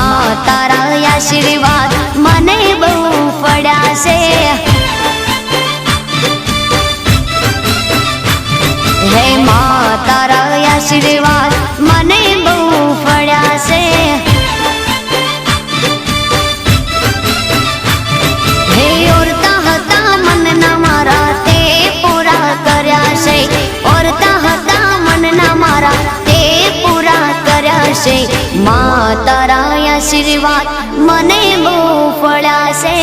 માં તારા આશીર્વાદ મને બહુ પડ્યા છે। હે માં તારા આશીર્વાદ મને બહુ પડ્યા છે। હે ઓરતા હતા મનના મારા તે પૂરા કર્યા છે। ઓરતા હતા મનના મારા તે પૂરા કર્યા છે। માં તારા આશીર્વાદ મને બહુ પડ્યા છે।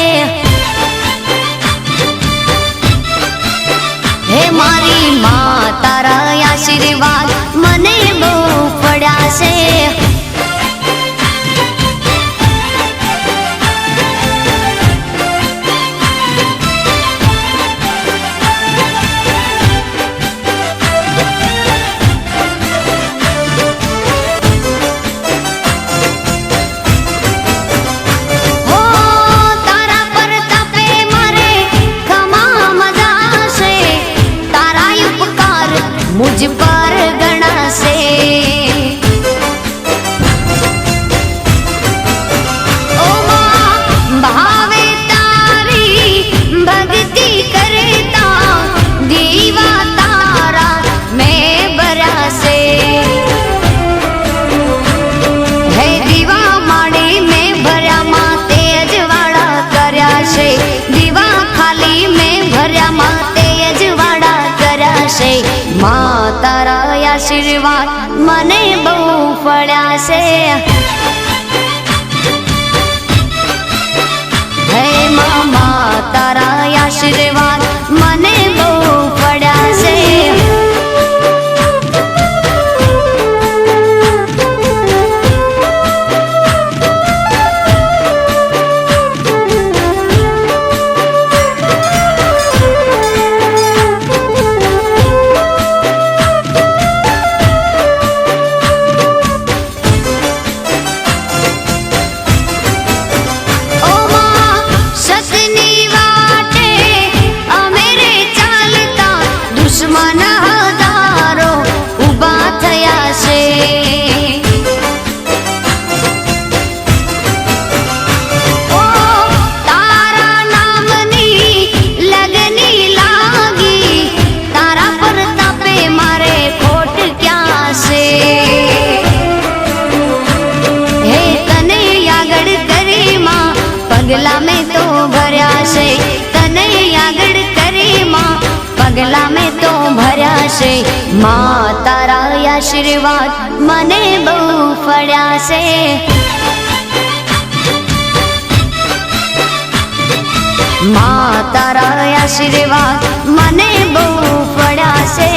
હે મારી માં તારા આશીર્વાદ મને બહુ પડ્યા છે। मुझ पर गणा से ओ मां भावे तारी भक्ति करता दीवा तारा मैं बरा से। है दीवा माड़ी में भर्या मां तेज वाड़ा कर्या छे। दीवा खाली में भर्या मां तेज वाड़ा कर्या छे। માં તારા આશીર્વાદ મને બહુ પડ્યા છે। હે માં તારા આશીર્વાદ મને બહુ પડ્યા છે। दुश्मन हजारो उभा थया छे। ओ तारा नामनी लगनी लागी तारा प्रतापे मारे खोट क्या छे। हे तने आगळ करी मां पगला में तो भर्या छे। तने आगळ करी मां पगला में तो भर्या छे। માં તારા આશીર્વાદ મને બહુ પડ્યા છે। માં તારા આશીર્વાદ મને બહુ પડ્યા છે।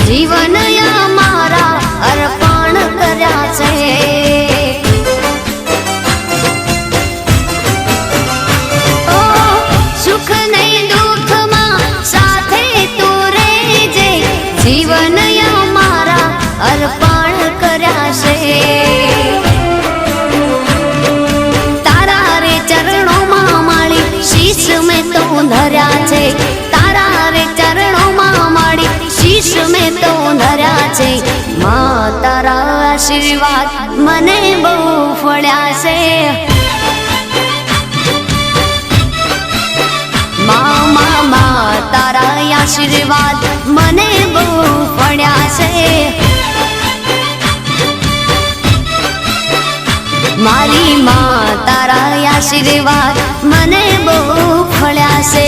जीवन मारा अर्पण कर्या छे। ओ सुख नहीं दुख मां साथे तू रेजे। जीवन मारा अर्पण कर्या छे। तारा रे चरणों मां मारी शीश में तो धर्या छे। तारा रे चरणों मां मारी शीश में तो धर्या छे। માં તારા આશીર્વાદ મને બહુ પડ્યા છે। માં તારા આશીર્વાદ મને બહુ પડ્યા છે। મારી માં તારા આશીર્વાદ મને બહુ પડ્યા છે।